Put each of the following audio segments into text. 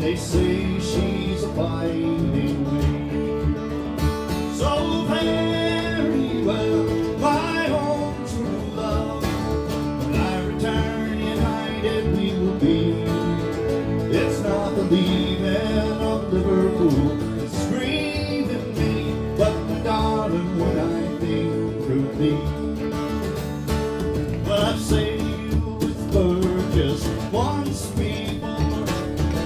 They say she's a fighting maid. So very well, my own true love. When I return united we will be. It's not the leaving of Liverpool that's grieving me, but my darling, when I think of thee. Well, I've sailed with Burgess once before,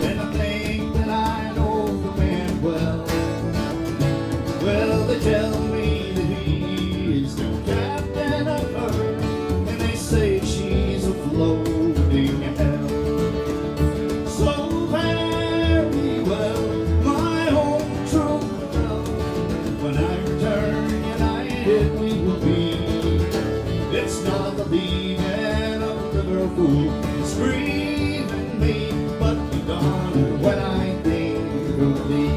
and I think that I know the man well. Well, they tell me that he is the captain of her, and they say she's a floating hell. So very well, my own true love. When I return united we will be. It's not the leaving of Liverpool that's grieving me, but you darling, when I think of thee.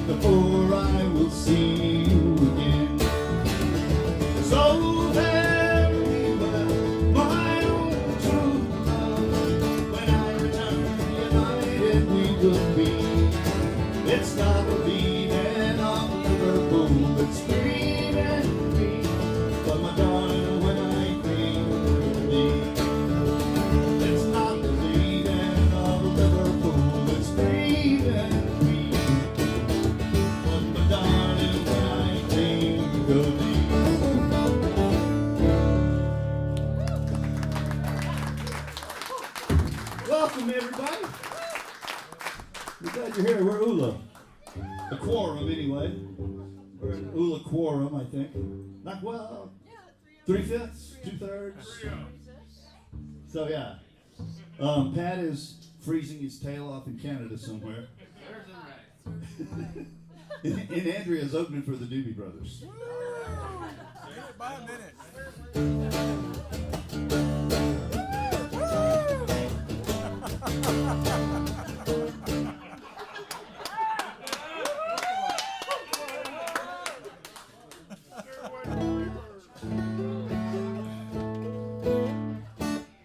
Before I will see you again. So very well, my own true love. When I return united we will be. It's not the leaving of Liverpool that's grieving me, but my darling, when I think of thee. It's not the leaving of Liverpool that's grieving me. Welcome, everybody. We're glad you're here. We're Ulla. A quorum, anyway. We're an Ulla quorum, I think. Not well. 3/5, 2/3. So yeah. Pat is freezing his tail off in Canada somewhere. And Andrea's opening for the Doobie Brothers. By a minute.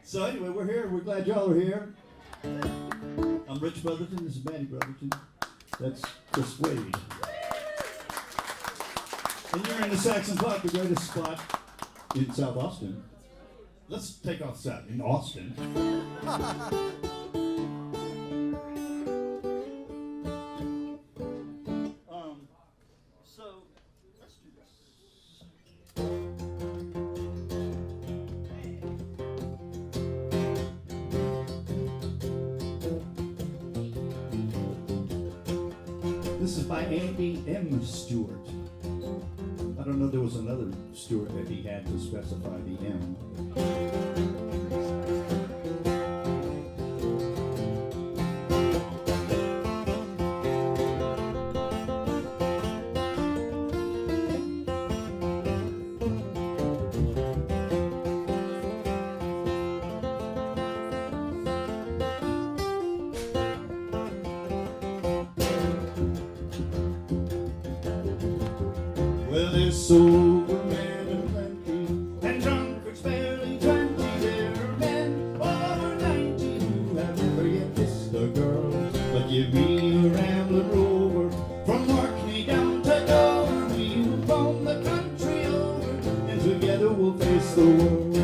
So anyway, we're here. We're glad y'all are here. I'm Rich Brotherton. This is Maddy Brotherton. That's Chris Wade. And you're in the Saxon Park, the greatest spot in South Austin. Let's take off South in Austin. So let's do this. This is by Andy M. Stewart. I don't know if there was another Stewart that he had to specify the M. Well, there's sober men and plenty, and drunkards barely 20. There are men over 90 who have never yet kissed a girl. But give me a rambling rover from Orkney down to Dover. We will roam the country over, and together we'll face the world.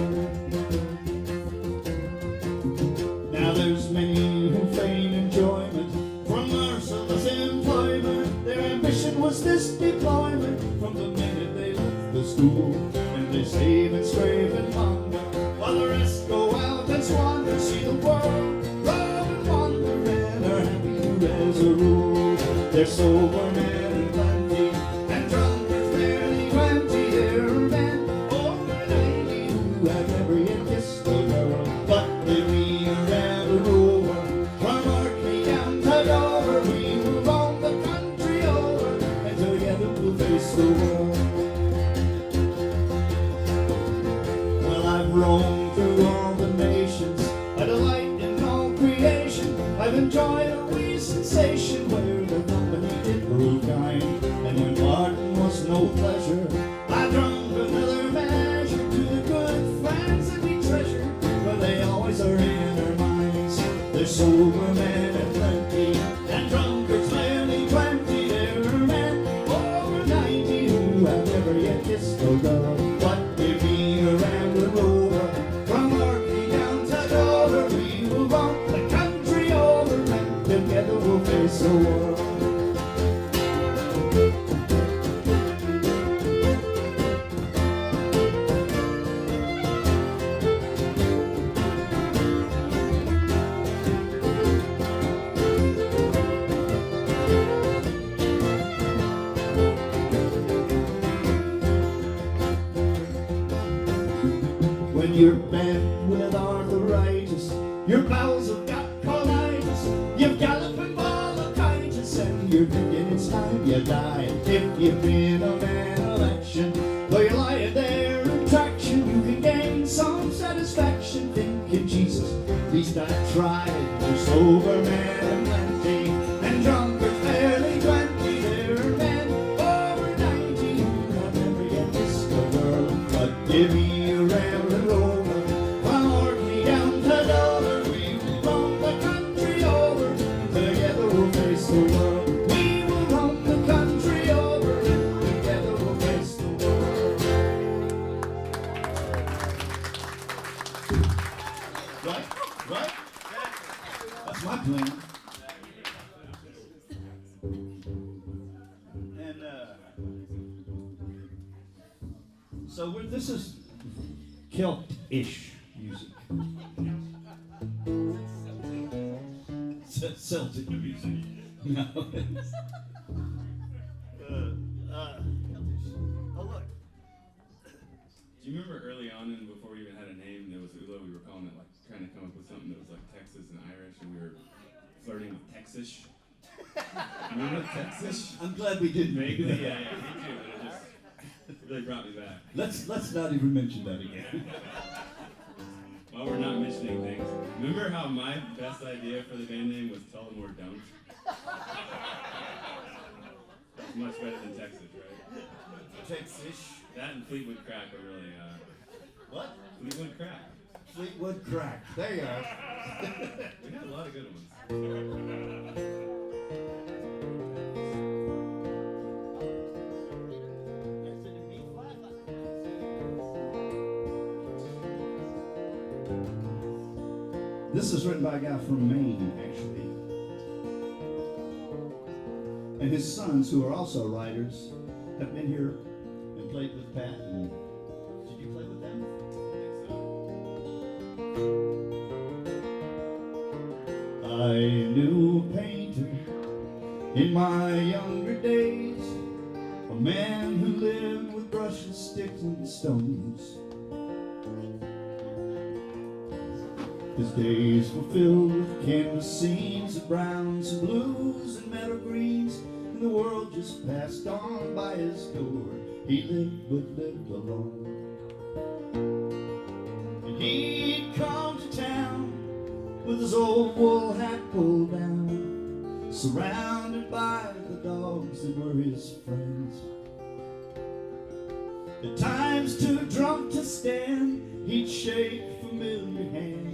Now there's many who feign enjoyment from merciless employment. Their ambition was this deployment from the minute they left school, and they save and scrape and hunger, while the rest go out and squander. See the world, love and wonder, and are happy as a rule. They're sober men and plenty, and drunkards barely 20. There are men over 90 who have never yet kissed a girl, but they lean around the rover from Orkney down to Dover. We will roam the country over, and together we'll face the world. Well, I've roamed through all the nations, I delight in all creation. I've enjoyed a wee sensation where the company did grow kind, and when Martin was no pleasure, I drunk another measure to the good friends that we treasure, for they always are in our minds. They're sober men and plenty, and drunkards barely 20. There are men over 90 who have never yet kissed a girl, but they've been around the rover from Orkney down to Dover. We will roam the country over, and together we'll face the world. When you're bent with arthritis, your bowels have got colitis, you've galloping bronchitis, and you're thinking it's time you die. If you've been a man of action, though you're lying there in traction, you can gain some satisfaction thinking, Jesus, at least I tried. You're sober man and plenty, and drunkards barely 20. There are men over 90 who have never yet kissed a girl, but give me around and over from Orkney down to Dover. We will roam the country over, and together we'll face the world. We will roam the country over, and together we'll face the world. Right? Right? That's my plan. And so this is Celt-ish music. Celtic music. No. Oh, look. Do you remember early on, and before we even had a name, there was Ulla, we were calling it, like, trying to come up with something that was like Texas and Irish, and we were flirting with Texish. Remember Texish? I'm glad we did. Vaguely, yeah, me too, but it just really brought me back. Let's not even mention that again. While we're not mentioning things, remember how my best idea for the band name was Tell Them or Don't? It's much better than Texas, right? Texish. That and Fleetwood Crack are really, What? Fleetwood Crack. Fleetwood Crack. There you are. We had a lot of good ones. This is written by a guy from Maine, actually. And his sons, who are also writers, have been here and played with Pat. And did you play with them? I knew a painter in my younger days, a man who lived with brushes, sticks, and stones. His days were filled with canvas scenes of browns and blues and meadow greens, and the world just passed on by his door. He lived alone. And he'd come to town with his old wool hat pulled down, surrounded by the dogs that were his friends. At times too drunk to stand, he'd shake familiar hands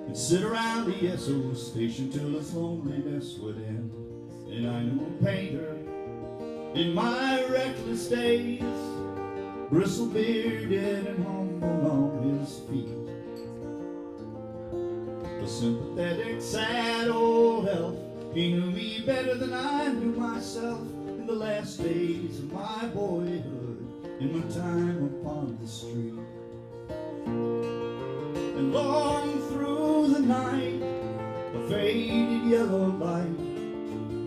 and sit around the SO station till his loneliness would end. And I knew a painter in my reckless days, bristle-bearded and humble on his feet, a sympathetic, sad old elf. He knew me better than I knew myself in the last days of my boyhood. in my time upon the street. And long through the night, a faded yellow light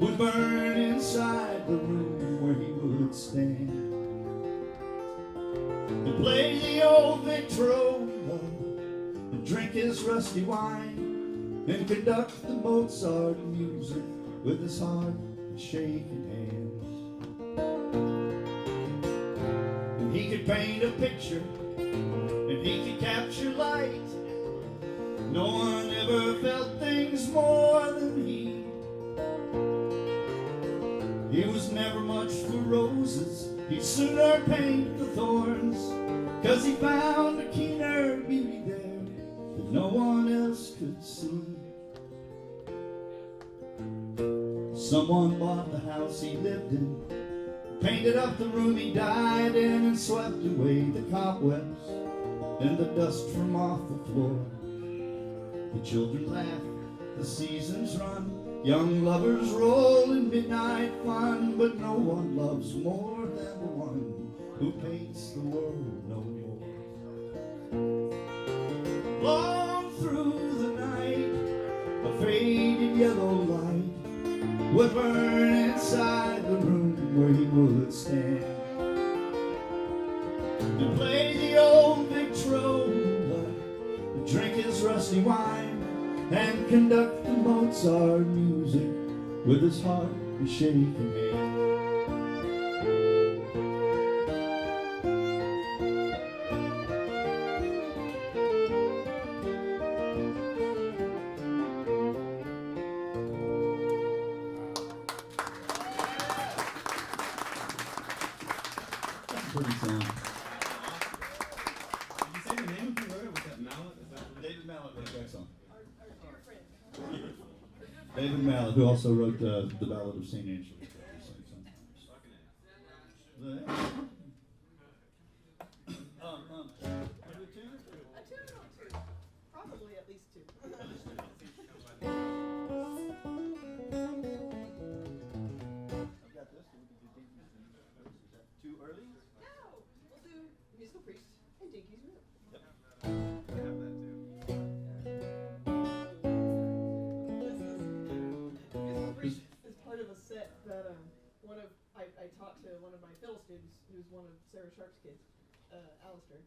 would burn inside the room where he would stand and play the old Victrola and drink his rusty wine and conduct the Mozart music with his heart and shaking hands. And he could paint a picture and he could capture light. No one ever felt things more than he. He was never much for roses, he'd sooner paint the thorns, 'cause he found a keener beauty there that no one else could see. Someone bought the house he lived in, painted up the room he died in, and swept away the cobwebs and the dust from off the floor. The children laugh, the seasons run, young lovers roll in midnight fun, but no one loves more than the one who paints the world no more. Long through the night, a faded yellow light would burn inside the room where he would stand and play the old Victrola, drink his rusty wine, and conduct the Mozart music with his heart and shaking hand. Pretty song. Did you say the name of who wrote it? Was that Mallet? Is that David Mallet wrote that song. Our dear friend. David Mallet, who also wrote the Ballad of St. Angela. Probably at least two. I've got this. Is that too early? No, we'll do Musical Priest and Dinky's Room. Musical Priest is part of a set that I taught to one of my fiddle students, who's one of Sarah Sharp's kids, Alistair,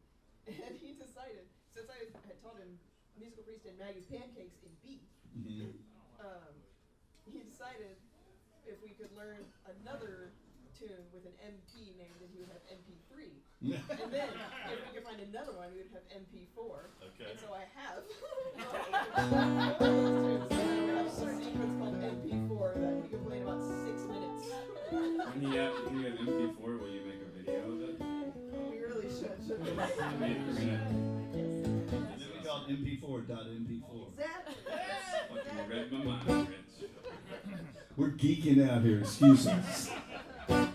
and he decided, since I had taught him Musical Priest and Maggie's Pancakes in B, he decided if we could learn another tune with an MP name, then he would have MP3. And then, if we could find another one, we would have MP4. Okay. And so I have tunes. We have a sequence called MP4 that we can play in about 6 minutes. when you have MP4, will you make a video of it? We really should. I mean, we're gonna And then we call it MP4.MP4. Exactly. fucking read my mind, Rich. We're geeking out here, excuse us. Anyway,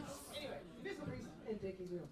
Musical Priest and Dinky's Room.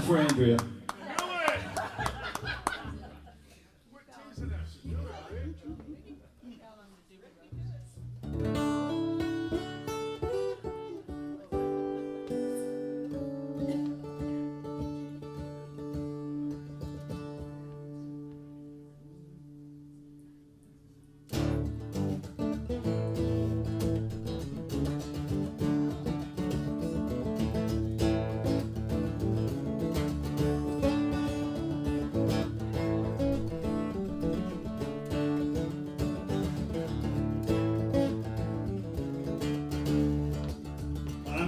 for Andrea.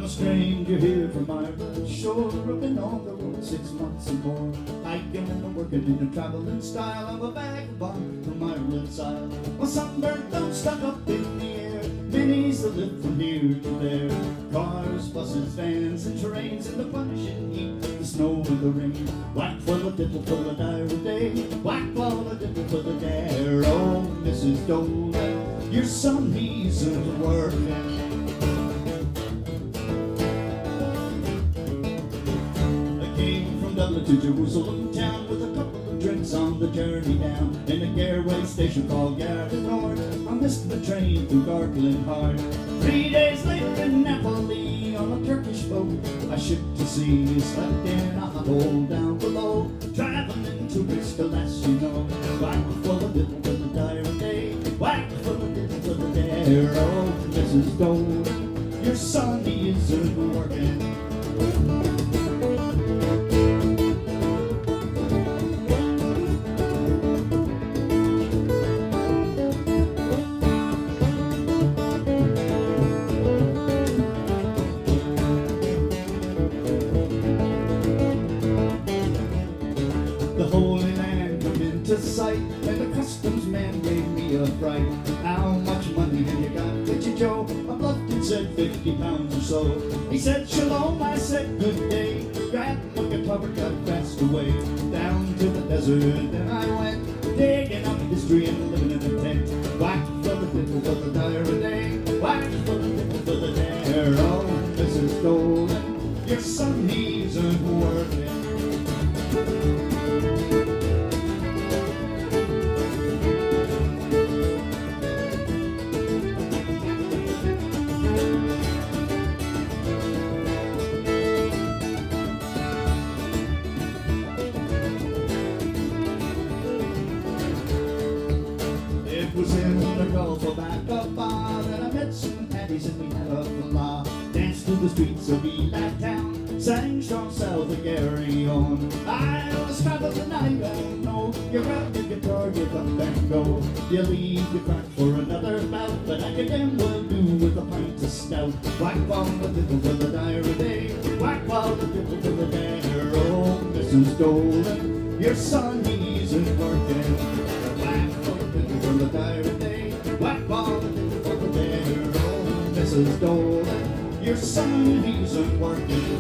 Stranger here from Ireland shore, I've been on the road 6 months and more, hiking and working in the traveling style of a vagabond from Ireland's isle. My sunburnt thumb stuck up in the air, minis that live from here to there, cars, buses, vans, and trains in the punishing heat, the snow and the rain. Whack full of dipple full of dire day, whack full of dipple full of dare. Oh, Mrs. Dolan, your son he's working. To Jerusalem town with a couple of drinks on the journey down. In a caraway station called Garden North, I missed the train through Gargling Hard. 3 days later in Napoli on a Turkish boat, I shipped to sea, slept in a hot hole down below, traveling to Bristol, as you know. Whack full of little for the dire day, whack full of little for the dare. Oh, Mrs. Dolan, your son he isn't working. Sight, and the customs man gave me a fright. How much money have you got, did you, Joe? I bluffed and said 50 pounds or so. He said shalom, I said good day, grabbed my guitar and got fast away down to the desert. Then I went digging up history and living in a tent. Whack for the people for the dire day, whack for the people for the dare. Oh, Mrs. Dolan, your son he's working. Was in the Gulf of Aqaba that I met some caddies and we had a fla. Danced through the streets of Elac town, sang strong south of Gary on. I was traveling the night, I don't know. You grab your guitar, you up and go. You leave your crack for another bout, but I can damn well do with a pint of stout. Whack on the people for the dire day, whack on the people for the dare. Oh, Mrs. Dolan, your son he's working. Whack on the people for the dire day, whack on the people for the dare. Oh, Mrs. Dolan, your son he's working.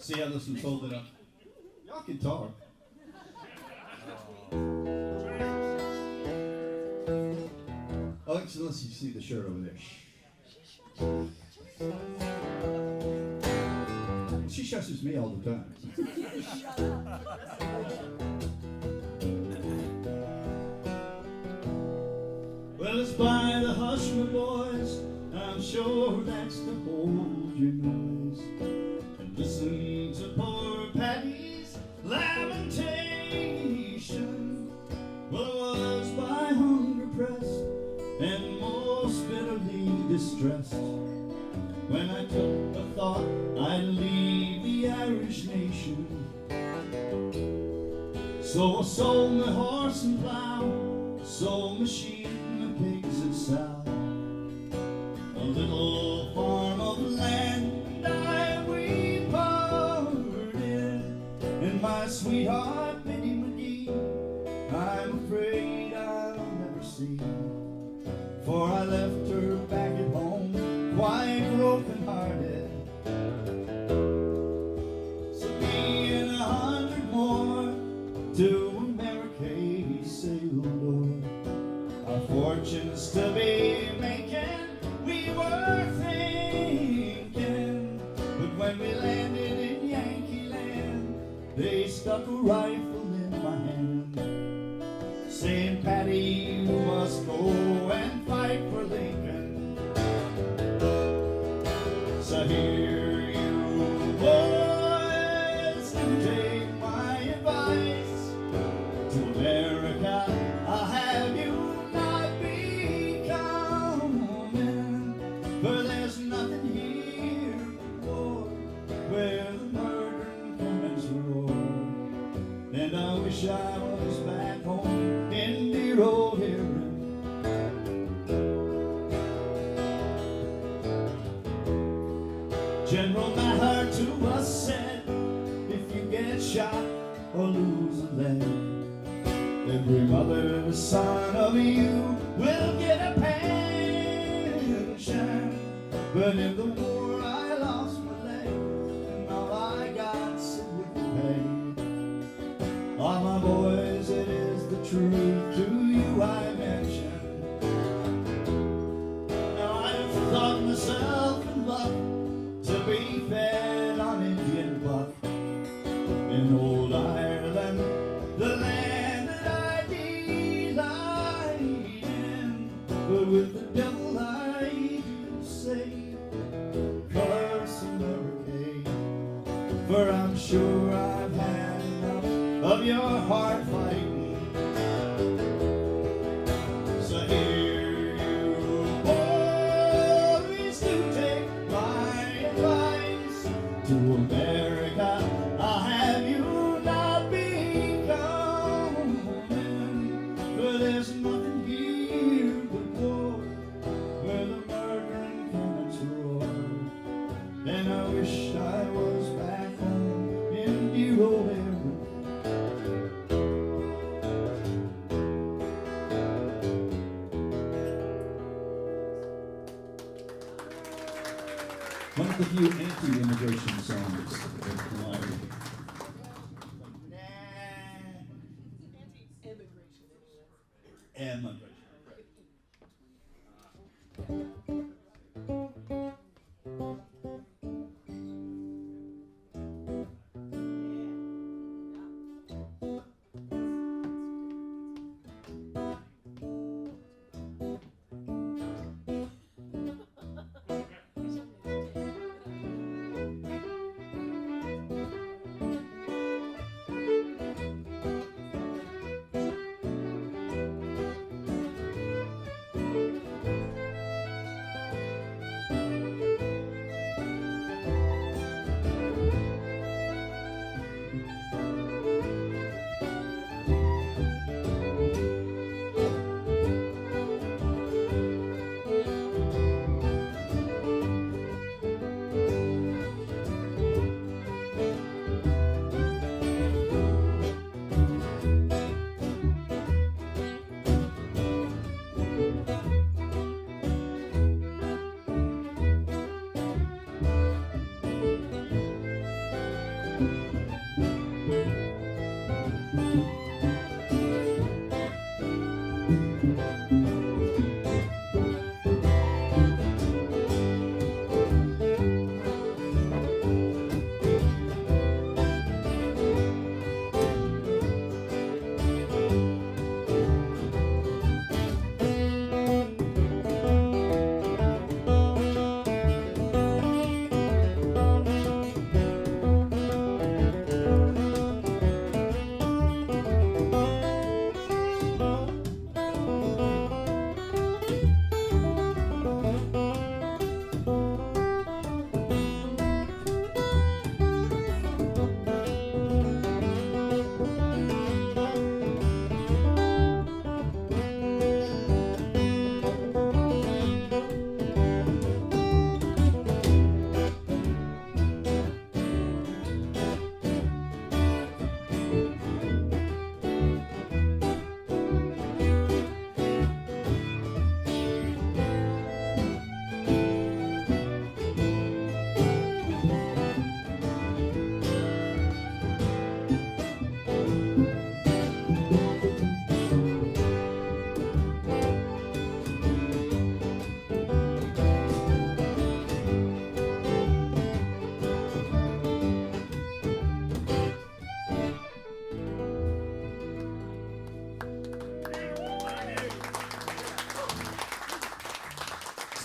See how this one's holding up. Y'all can talk. Oh, unless you see the shirt over there. She shushes me all the time. Well, it's by the hush, my boys. I'm sure that's to hold your noise. Listen to poor Paddy's lamentation. and most bitterly distressed when I took the thought I'd leave the Irish nation. So I sold my horse and plow, sold my sheep, my pigs and sow, a little farm of land I reparted, and my sweetheart Biddy McGee I'm afraid I'll never see, for I left her back at home quite broken hearted. So me and 100 more to America he sailed, Lord. Our fortunes to be making we were thinking, but when we landed in Yankee land they stuck a rifle in my hand, saying, Paddy, you must go and fight for Lincoln. So here you boys do take my advice. To America I'll have you not be coming, for there's nothing here but war, where the murder and cannons roar. And I wish I was back home in dear old Erin. General Maher to us said, if you get shot or lose a leg, every mother and son of you will get a pension. But in the war I lost my leg, and all I got said would pay. All my boys, it is the truth to you I mention. Now I've thought myself in luck to be fed on Indian buck in old Ireland, the land that I delight in. But with the devil I do say, curse America, for I'm sure I've had enough of your hard fighting. So here you boys do take my advice. To America I'll have you not be coming, for there's nothing here but war, where the murder and cannons roar. And I wish I was back home in dear old Erin. One of the few anti-immigration songs of mine. Anti-immigration, anyway. Immigration.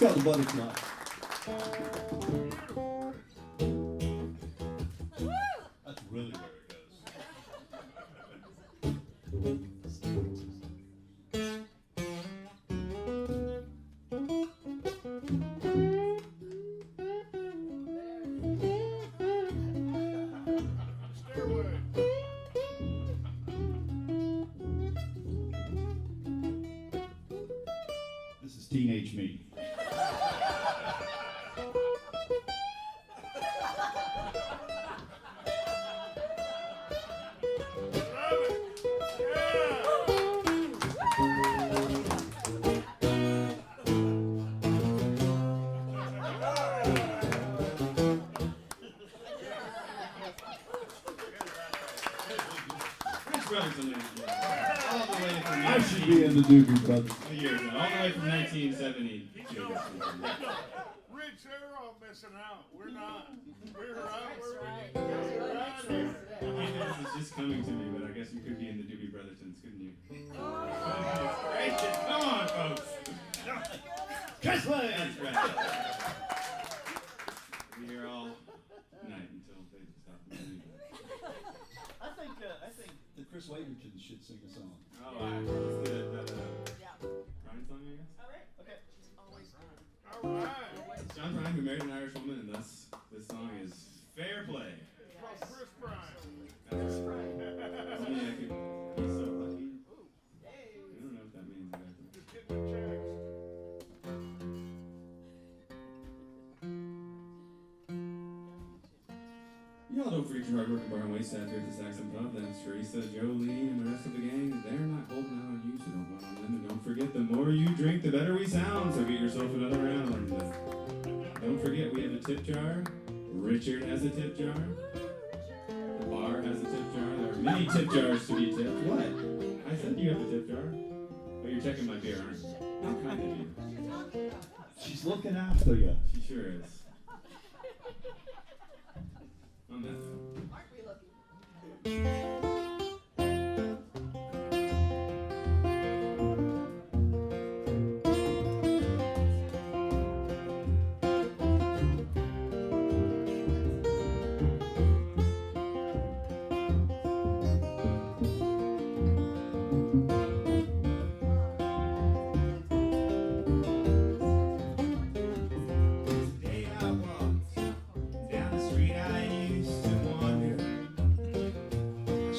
It's called the butterfly. That's really where it goes. Stairway. This is teenage me. Love it. Brotherton, all the way from I should be in the Doobie Brothers. years now, all the way from 1970. Rich, they're all missing out. We're not. We're right That's where right. we That's right right. here. This is just coming to me, but I guess you could be in the Doobie Brothertons, couldn't you? Oh. Gracious. Come on, folks. Cashway! That's right. We'll be here all night until they stop the music. I think the Chris Waverton should sing a song. Oh, let's do that Yeah. Ryan song, I guess? All right. Okay. Always All right. John Prine, who married an Irish woman, and thus this song is Fair Play. From Chris Bryan. That's only I could be so lucky. Hey. I don't know what that means exactly. Just getting the checks. Y'all don't forget your hard-working bar and wait staff here at the Saxon Pub. That's Teresa, Jolene, and the rest of the gang. They're not holding out on you, so don't run on them. And don't forget, the more you drink, the better we sound. So get yourself another round. Don't forget, we have a tip jar. Richard has a tip jar. The bar has a tip jar. There are many tip jars to be tipped. What? I said you have a tip jar. Oh, you're checking my beer, aren't you? How kind of you. She's looking after you. She sure is. On that note. Aren't we lucky? Today I walked down the street I used to wander. I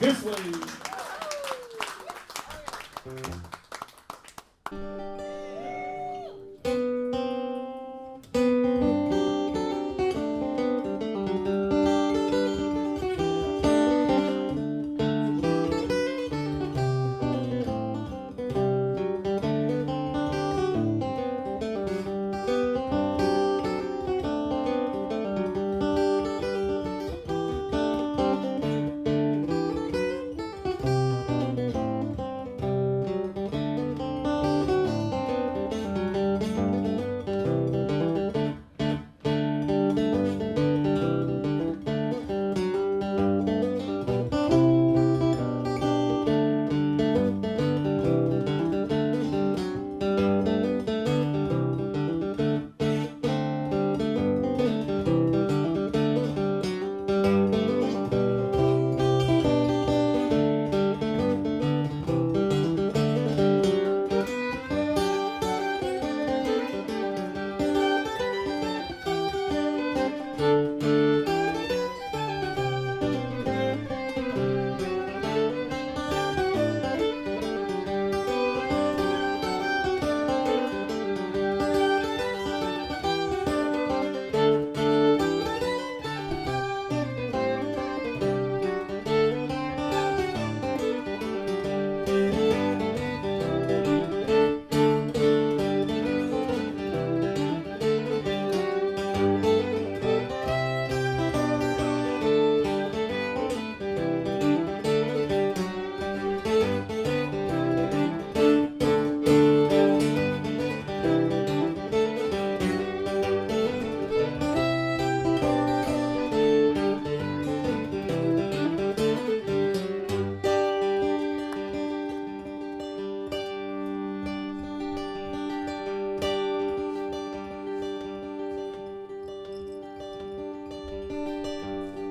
This way.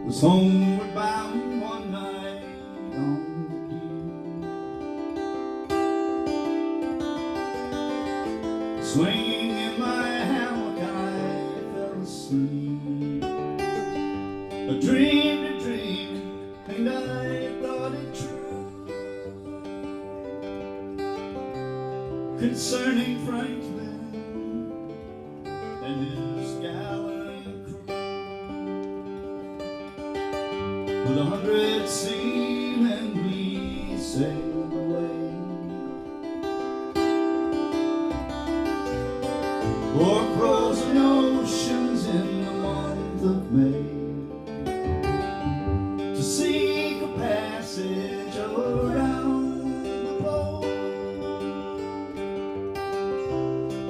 Was homeward bound one night on the quay. Swinging in my hammock I fell asleep. I dreamed a dream and I thought it true, concerning Franklin and his gallant crew. With 100 seamen we sailed away, o'er frozen oceans in the month of May, to seek a passage around the pole,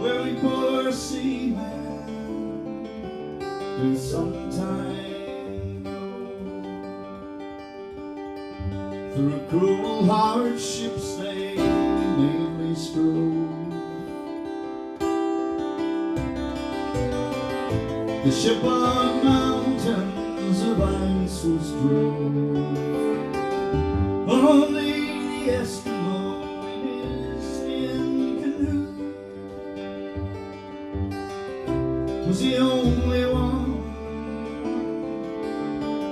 where we poor seamen do sometime through cruel hardships they mainly strove. The ship on mountains of ice was drove. Only the Eskimo in his skin canoe was the only one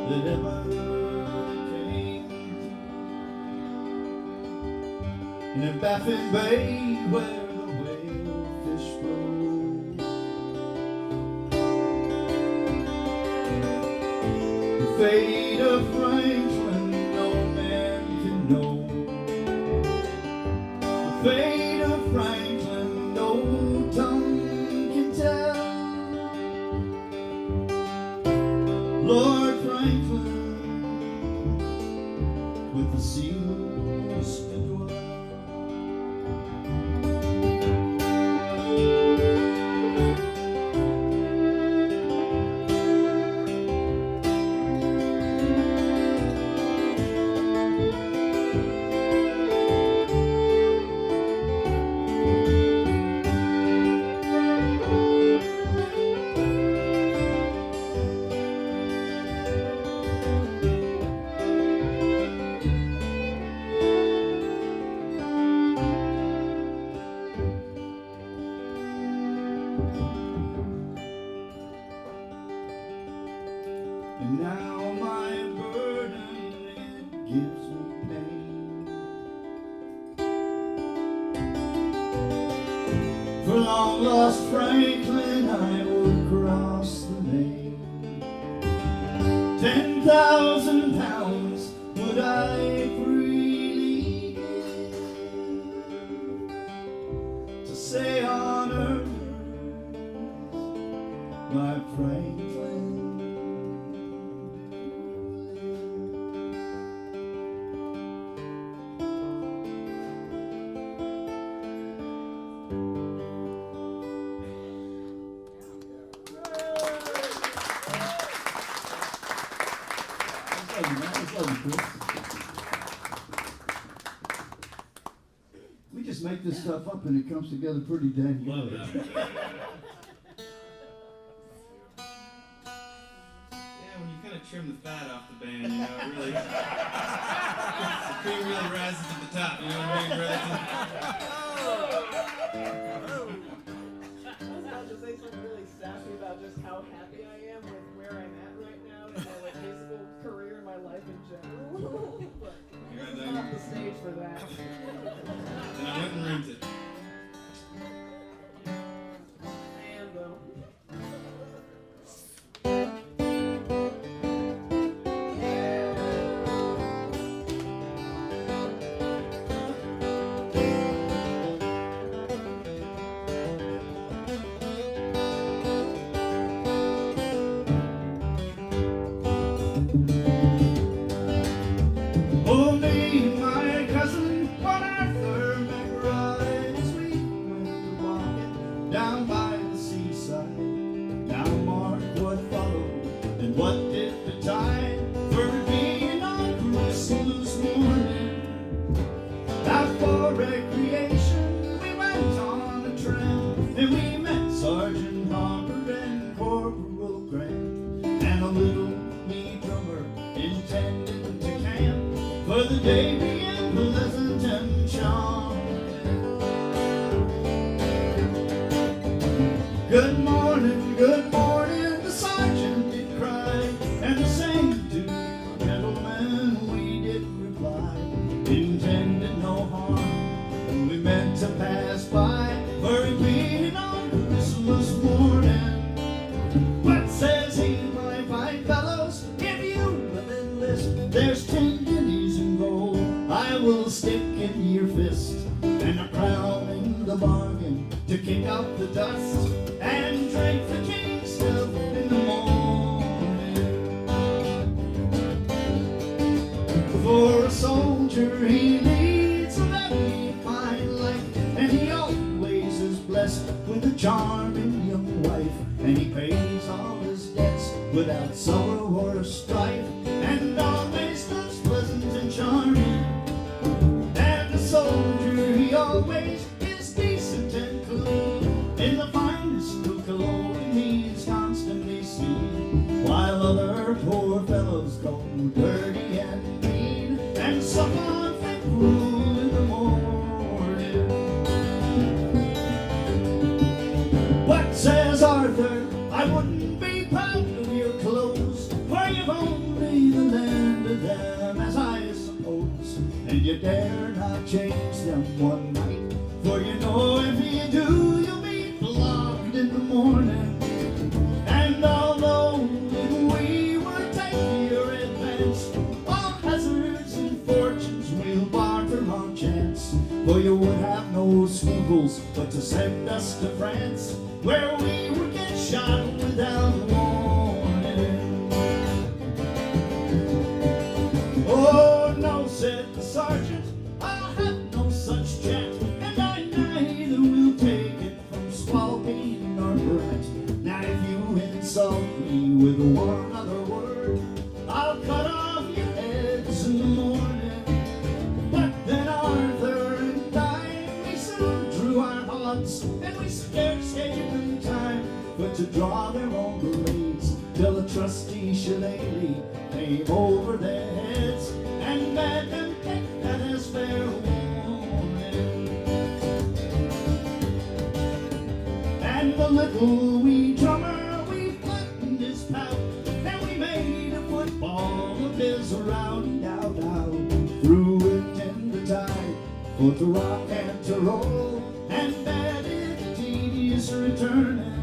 that ever in a Baffin Bay where the whale fish roll. The fate of Franklin no man can know. The fate of Franklin no tongue can tell. Lord Franklin with the seals to dwell. For long lost Franklin I would cross the main. 10,000 pounds would I freely give to say on earth, my Franklin. We just make this stuff up and it comes together pretty dang Love good. that. Yeah, when you kind of trim the fat off the band, you know, it really, the cream really rises to the top, you know what I mean, Brotherton? I was about to say something really sassy about just how happy I am with where I'm at right now in my like musical career and my life in general. But this is not the stage for that. And I went and rent it. I am though. Only my cousin on Arthur McRise, we went walking down by the seaside. Now mark what followed and what did betide, for it being on Christmas morning. Out for recreation we went on a tramp, and we met Sergeant Harper and Corporal Grant, and a little wee drummer intending to camp, for the day began pleasant and charming. Good morning, the sergeant did cry, and the same to you, gentlemen, we did reply. Intended no harm, we meant to pass by, for it being on Christmas morning. What says he, my fine fellows, if you will enlist, there's 10 guineas in gold I will stick in your fist, and a crown in the bargain to kick out the dust and drink the king's health in the morning. For a soldier he leads a very fine life, and he always is blessed with a charming young wife, and he pays all his debts without sorrow or strife, and always lives pleasant and charming. And the soldier he always is decent and clean, in the finest of clothing he's constantly seen, while other poor fellows go dirty and mean, and suffer thick rule in the morning. What says Arthur? I wouldn't be proud of your clothes, for you've only the land of them, as I suppose, and you dare not change them one night, for you know if you do, you'll be flogged in the morning. And although we were taking your advance, all hazards and fortunes we'll barter on chance, for you would have no scruples but to send us to France, where we would get shot without warning. Oh no, said the sergeant, I'll have no such chat, and I neither will take it from Spalpeen or Brett. Now if you insult me with one other word, I'll cut off your heads in the morning. But then Arthur and I, we soon drew our hearts, and we scarce gave them time but to draw their own blades, till a trusty shillelagh came over their heads and bade them take that as fair warning. And the little wee drummer, we flattened his pout, and we made a football of his rowdy dow-dow, threw it in the tide for to rock and to roll, and bade it returning,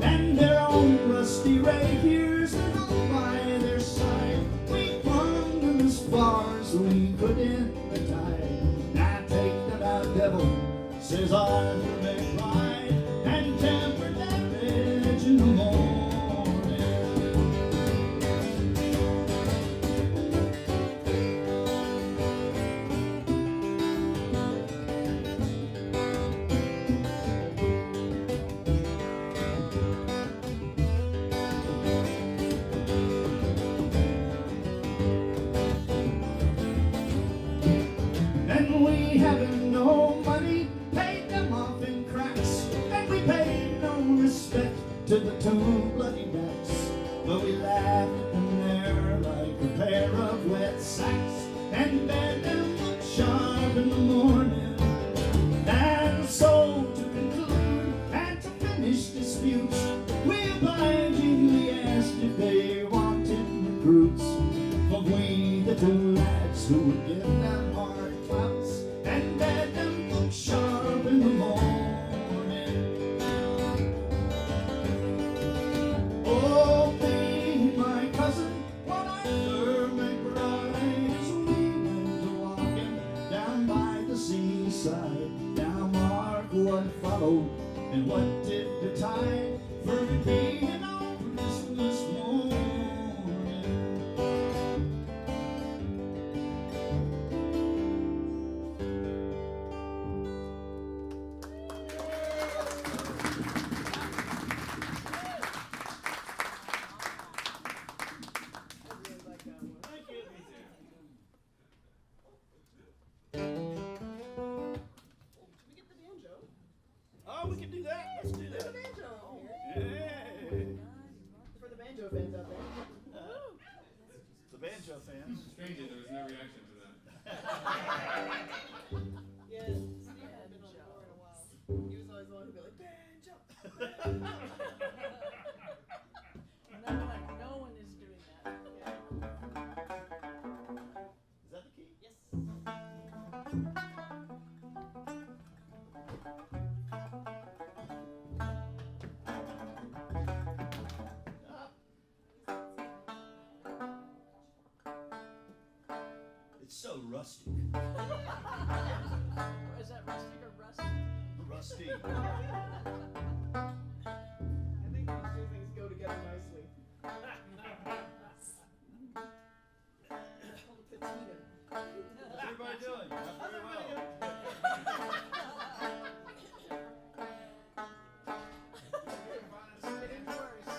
and their own rusty rapiers that go by their side. We clung as far as we could in the tide. Now take them out, devil, says Arthur McBride, and temper damage in the morning. And we having no money, paid them off in cracks, and we paid no respect to the two bloody backs. But we laughed at them there like a pair of wet sacks, and bade them look sharp in the morning. And so to conclude and to finish disputes, we obligingly asked if they wanted recruits. But we, the two lads who would give them hard clouts, and bade them look sharp in the morning. Oh, be my cousin, one Arthur McBride, as we went a-walking down by the seaside. Now mark what followed, and what did betide, for it being on Christmas morning. Oh, we can do that. Let's do There's a that. banjo over here. Yeah. For the banjo fans out there. The banjo fans. Strange that there was no reaction to that. Yeah, Steve had been on the board a while. He was always the one who'd be like, banjo, banjo. No one is doing that. Is that the key? Yes. It's so rustic. Is that rustic or rust? Rusty. I think these two things go together nicely. It's called a patina. How's everybody doing? Not very well. Getting worse.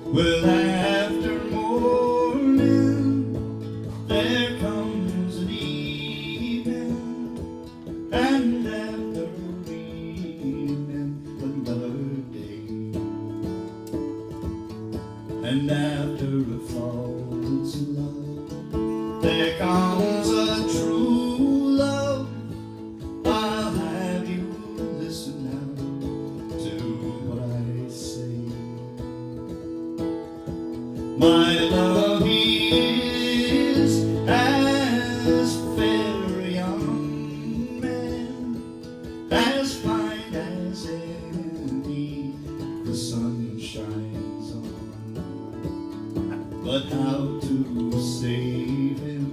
Well, after morning, there comes an evening, and after evening, another day, and after a false love, there comes a true love. I'll have you listen now to what I say. My love is as fair a young man, as fine as any the sun shines on. But how to save him,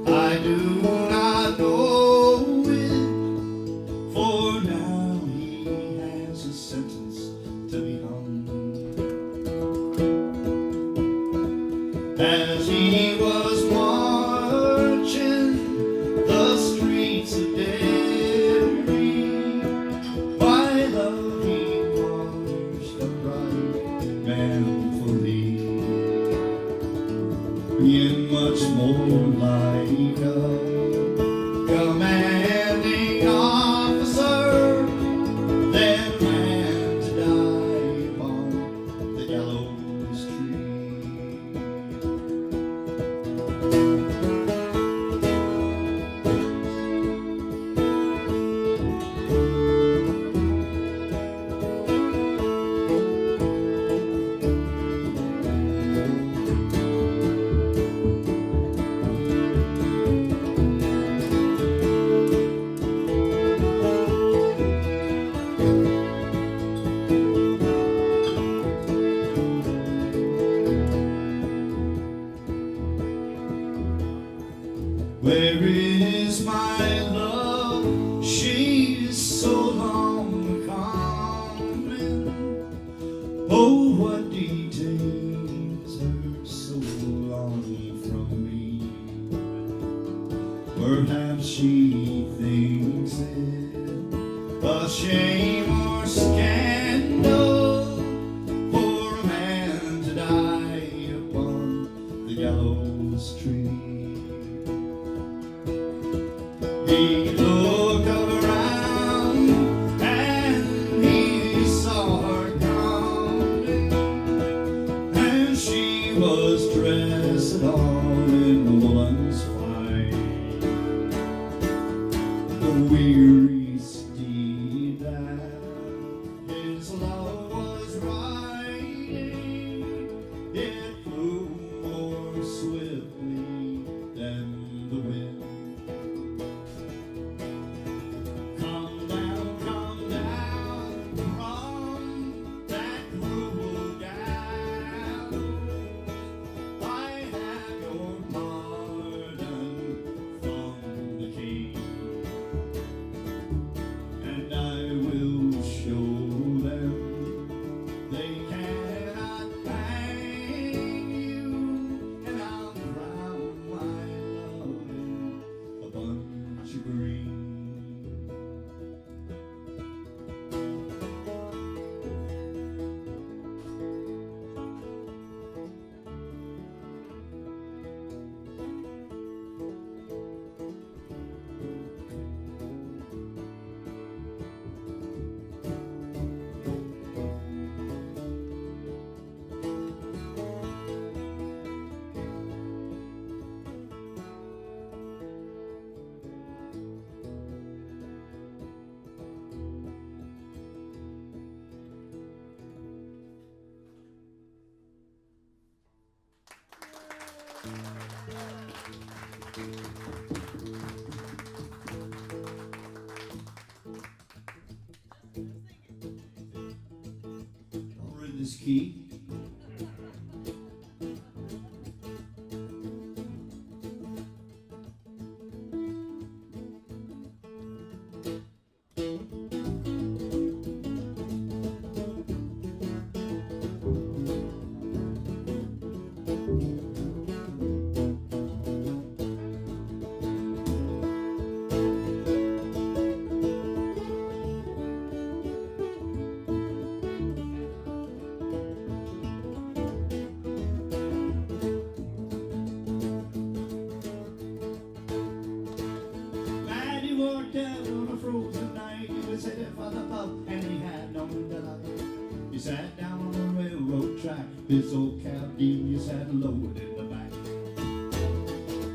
I do not know it, for now he has a sentence to be hung. As he was marching the streets of Derry, my love he marched upright manfully, being much more like a commanding officer than man to die upon the gallows tree. Where is my love? She's so long coming. Oh, what detains her so long from me? Perhaps she thinks it a shame or scandal for a man to die upon the gallows tree. He looked around and he saw her coming, and she was dressed all in woolens fine, the weary steed that his love was riding, it flew more swiftly than the wind. Come down from that cruel gallows. I have your pardon from the king, and I will show them they cannot hang you, and I'll drown my love in a bunch of green. with this key. Maddy walked out on a frozen night. He was headed for the pub and he had no delight. He sat down on the railroad track. This old cab genius had lowered in the back.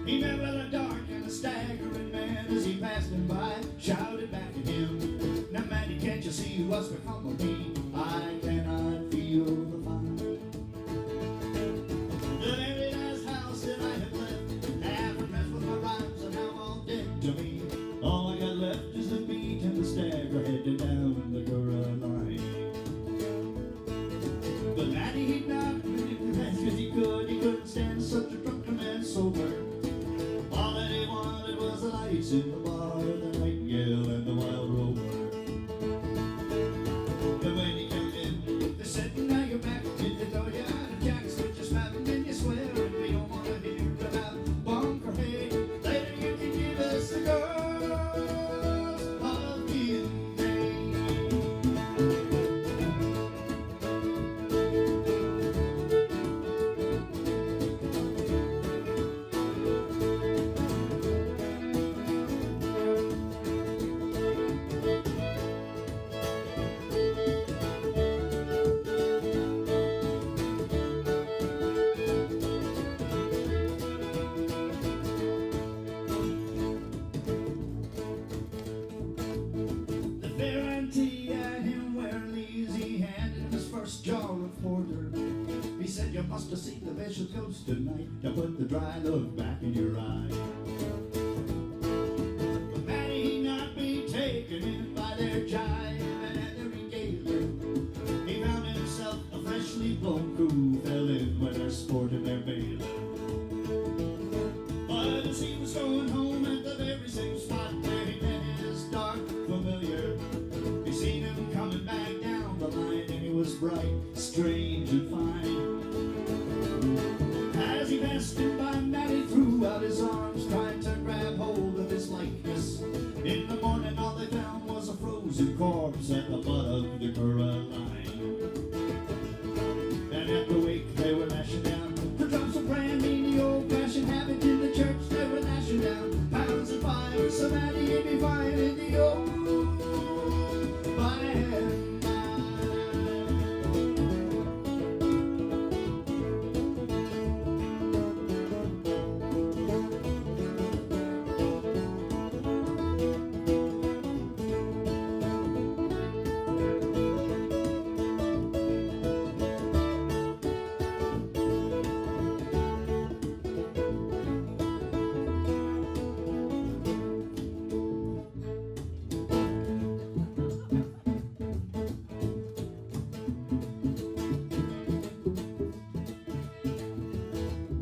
He met with a dark and a staggering man as he passed him by, shouted back at him, "Now Maddy, can't you see what's become of me? I cannot feel the fire." The very last house that I have left, half a mess with my rhymes and now all dead to me. All I got left is the beat and the stagger headed down the Caroline. But Maddy, he'd not really press cause he couldn't stand such a drunken man sober. All that he wanted was the lights in the bar, the nightingale and the wild rover. But when he came in, they said, "Now you're back, did they throw you out of jacks? But you're snapping and you swear, and we don't want to hear about bunker hay. Later you can give us the girls of the The fair auntie had him wearing these. He handed him his first jar of porter. He said, "You must have seen the vicious ghost tonight to put the dry look back in your eye." But Maddy, he not be taken in by their jive and at their regaling. He found himself a freshly blown crew fell in when they're sporting their bailing. But as he was going home at the very same spot where he met his dark familiar, he seen him coming back down the line, and he was bright, strange, and fine. As he passed him by, Maddy threw out his arms, trying to grab hold of his likeness. In the morning, all they found was a frozen corpse at the butt of the Caroline. And at the wake, they were lashing down the drops of brandy, the old-fashioned habit in the church. They were lashing down pounds and fines, so Maddy he'd be fine in the old by and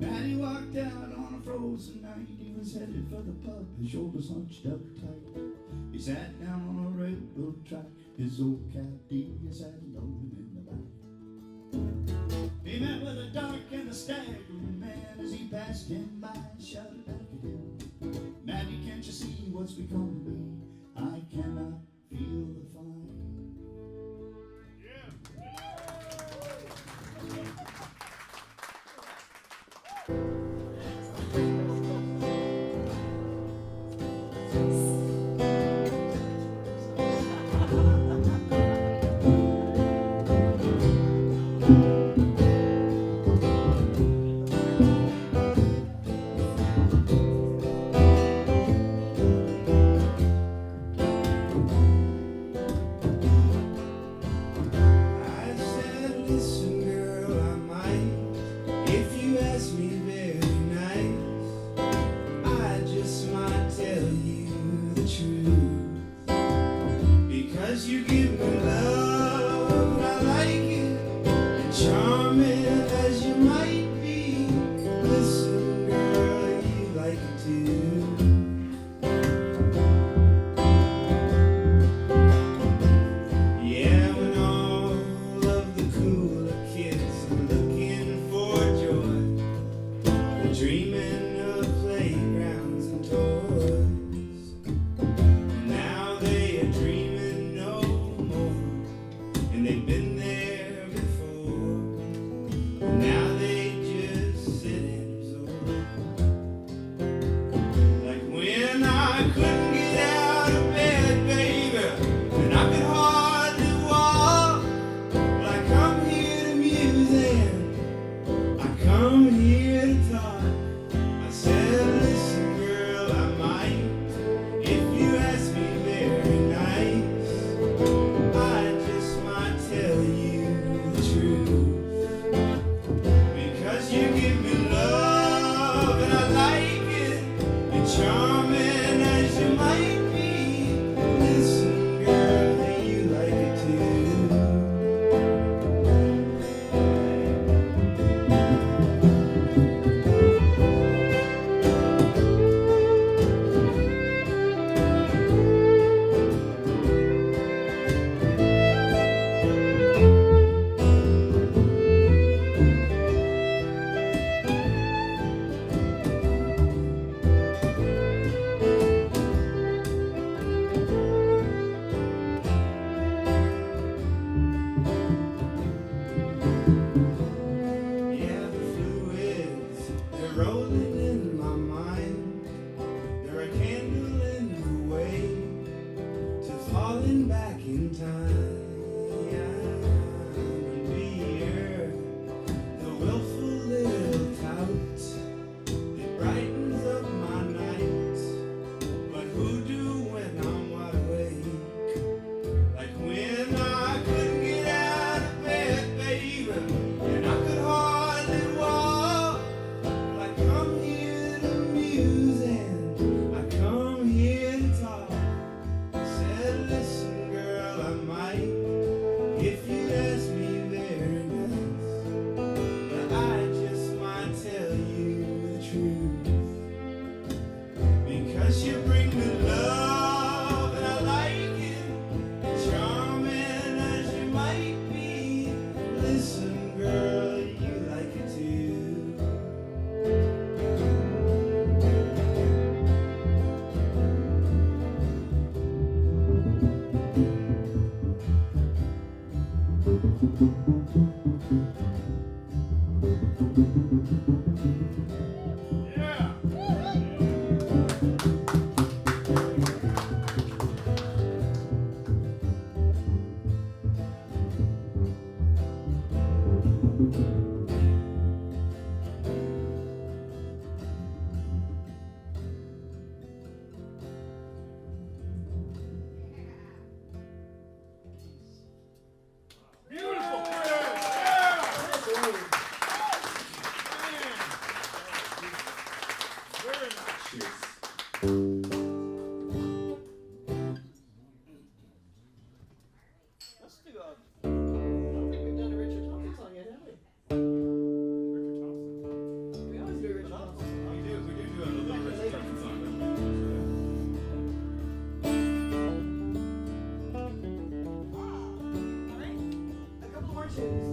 Maddy walked out on a frozen night. He was headed for the pub, his shoulders hunched up tight. He sat down on a railroad track, his old caddy sat alone in the back. He met with a dark and a staggering man as he passed him by, shouted back at him, "Maddy, can't you see what's become of me? I cannot feel the fire." Let's do a. I don't think we've done a Richard Thompson song yet, have we? Richard Thompson. We always do a Richard Thompson. We do a little Richard Thompson song, don't we? Alright, a couple more tunes.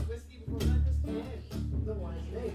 Whiskey before breakfast and the wise maid.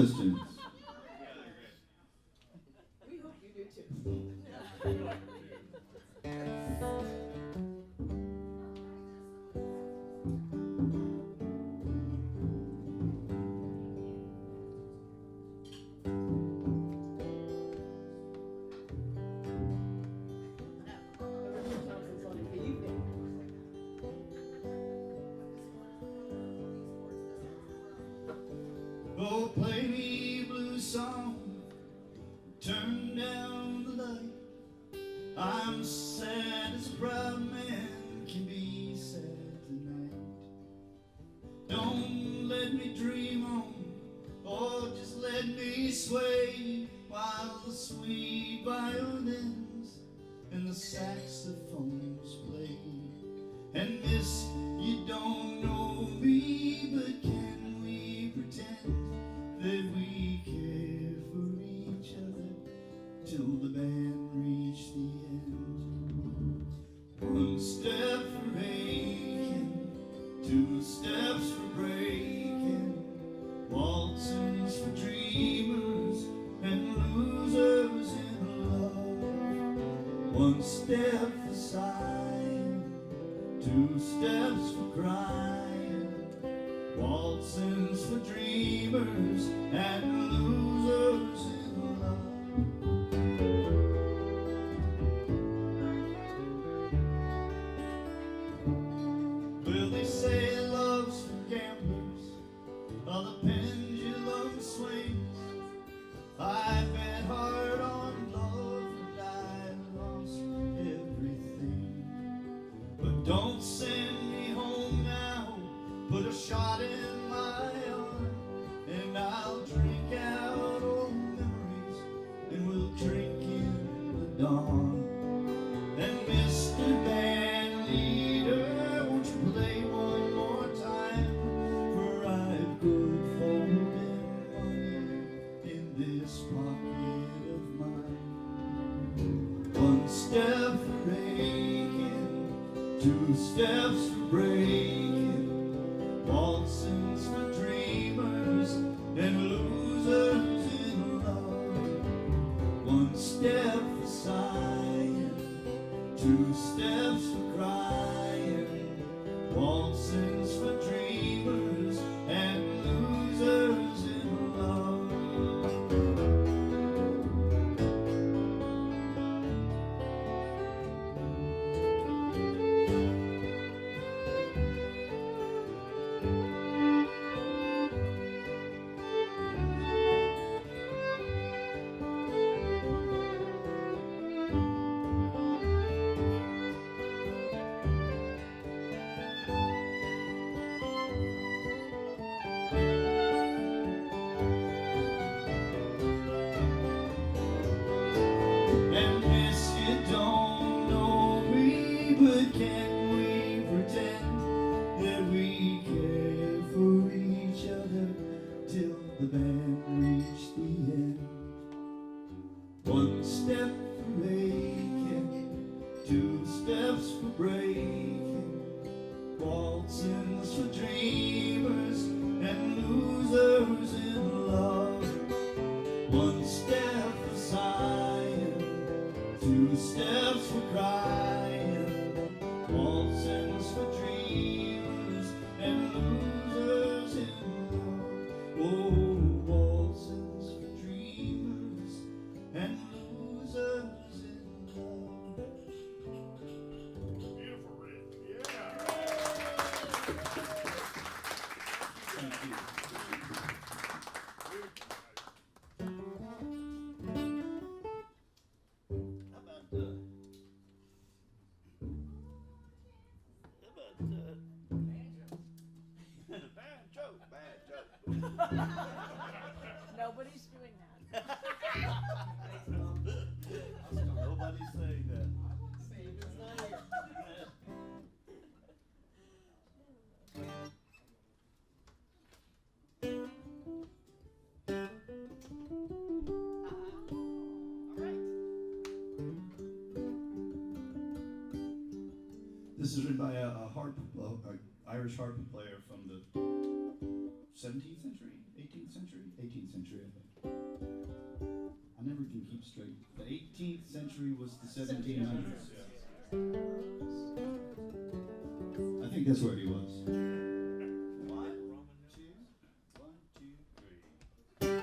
Pistons. We hope you do too. Oh, play me a blues song, turn down the light. I'm sad as a proud man can be sad tonight. Don't let me dream on, or just let me sway, while the sweet violins and the saxophones play. And miss, you don't know me, but can we pretend that we care for each other till the band reach the end? One step for aching, two steps for breaking, waltzes for dreamers and losers in love. One step for sighing, two steps for crying, waltzes for dreamers and losers in love. Well, they say love's for gamblers, while the pendulum swings. I bet hard on love and I lost everything. But don't send me home now, put a shot in my arm, and I'll drink out old memories, and we'll drink in the dawn. And Mr. Band Leader, won't you play one more time? For I've good folding money in this pocket of mine. One step for aching, two steps for breaking, waltzes for dreamers and losers in love. One step for sighing, two steps for crying, waltzes for dreamers and losers in love. And miss, you don't know me, but can we pretend that we care for each other till the band reach the end? One step for aching, two steps for breaking, waltzes for dreamers and losers in love. One step for sighing, two steps for crying, waltzes for dreamers and losers in love. Oh, waltzes for dreamers and losers in love. Beautiful, Rick. Yeah. Thank you. How about banjo? Nobody's doing that. Nobody's saying that. Same as not here. All right. This is written by a Irish harp player from the 17th century, 18th 18th century? 18th century, I think. I never can keep straight. The 18th century was the 1700s. I think that's where he was. One, two, 1, 2, 3.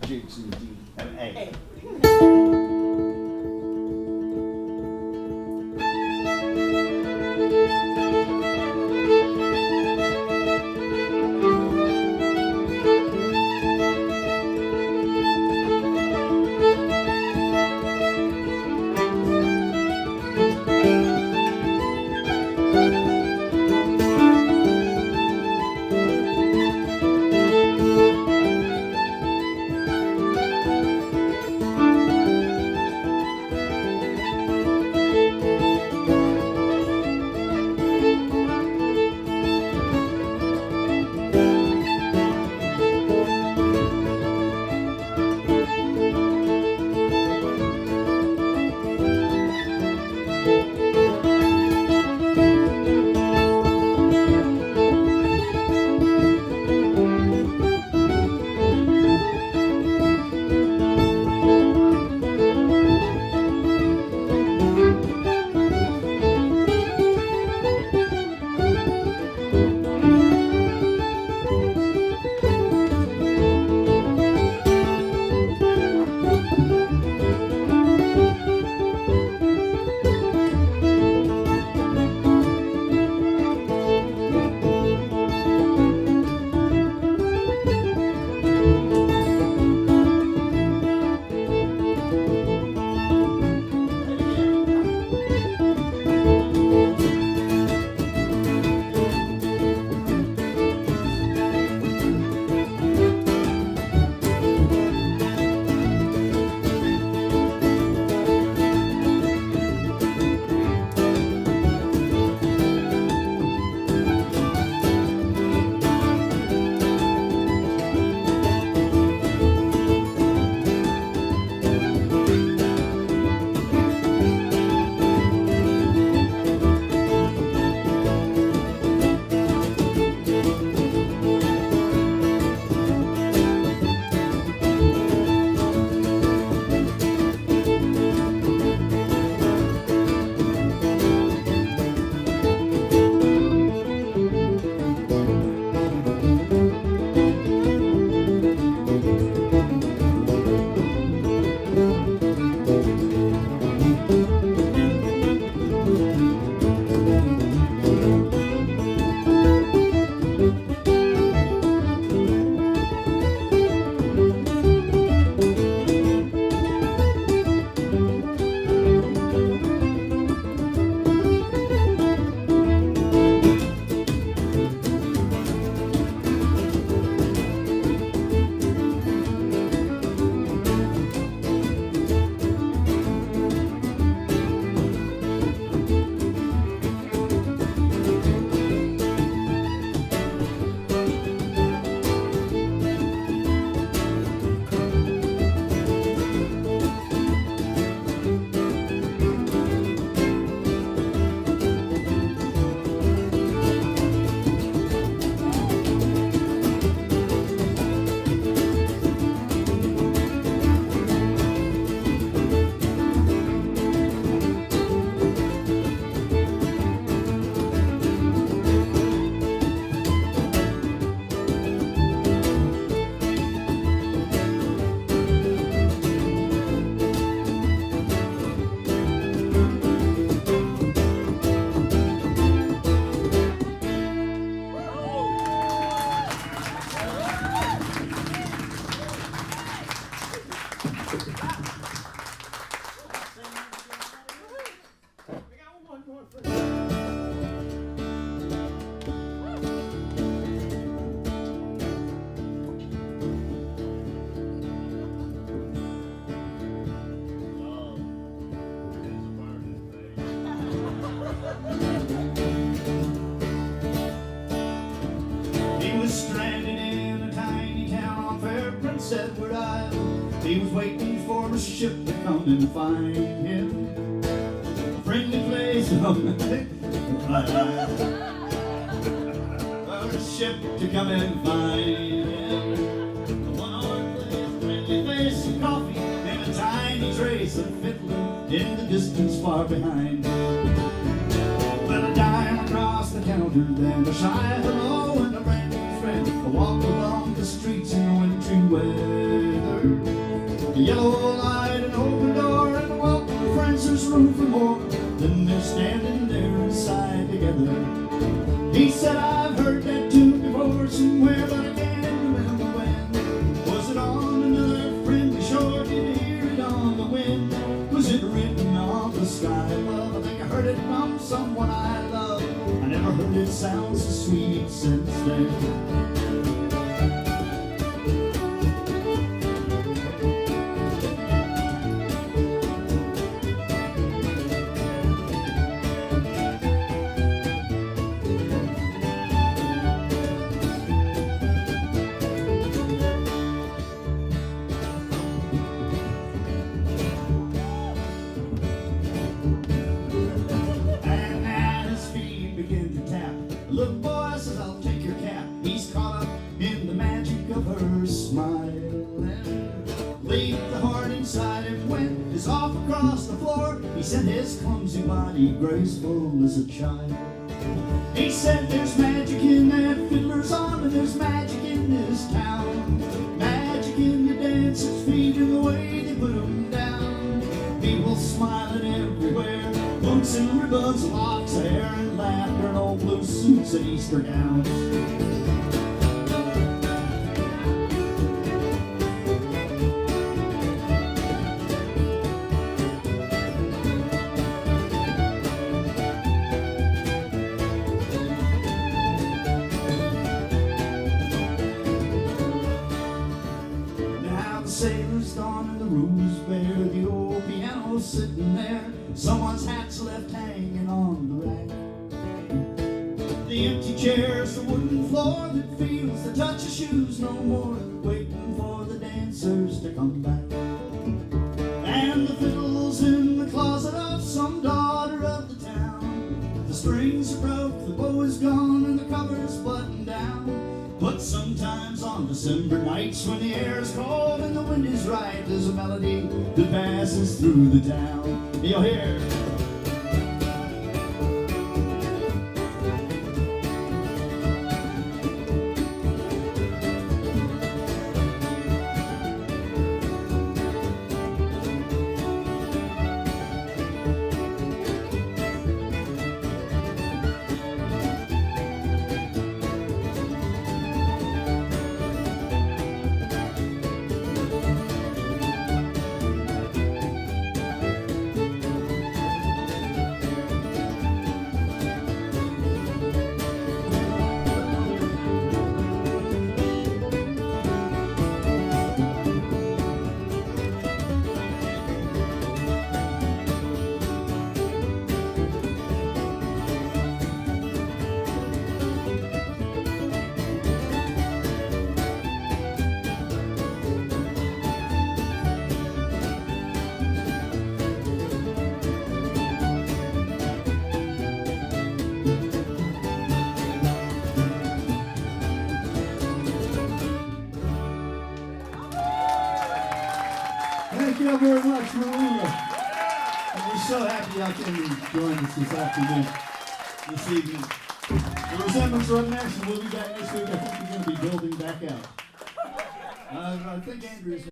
G, C, D, and A. He was waiting for a ship to come and find him. A friendly place on the for a ship to come and find him. A one-hour place, a friendly place, some coffee, and a tiny trace of fiddling in the distance far behind him. Well, a dime across the counter, then a shy hello and a brand new friend. A walk along the streets in the wintry weather. A yellow light, an open door, and a welcome friends. There's room for more. Then they're standing there inside together. He said, I've heard that tune before somewhere, but I can't remember when. Was it on another friendly shore? Did you hear it on the wind? Was it written on the sky above? I think I heard it from someone I love. I never heard it sound so sweet since then. Little boy says, I'll take your cap. He's caught up in the magic of her smiling. Leave the heart inside him when it's off across the floor. He said his clumsy body graceful as a child. He said there's magic in that fiddler's arm, and there's magic in this town. Magic in the dancers' feet and the way they put them down. People smiling everywhere, boots and ribbons, locks of hair and laughter, and old blue suits and Easter gowns. Now the sailor's gone and the room is bare, the old piano's sitting there, someone's hat's left hanging on the rack. The empty chairs, the wooden floor that feels the touch of shoes no more, waiting for the dancers to come back. And the fiddle's in the closet of some daughter of the town. The strings are broke, the bow is gone, and the cover's buttoned down. But sometimes on December nights when the air is cold and the wind is right, there's a melody that passes through the town. You'll hear. Thank you very much, Ulla. And we're so happy y'all came and joined us this afternoon, this evening. The Resemblance are up next, and we'll be back next week. I think we're going to be building back out. I think Andrew's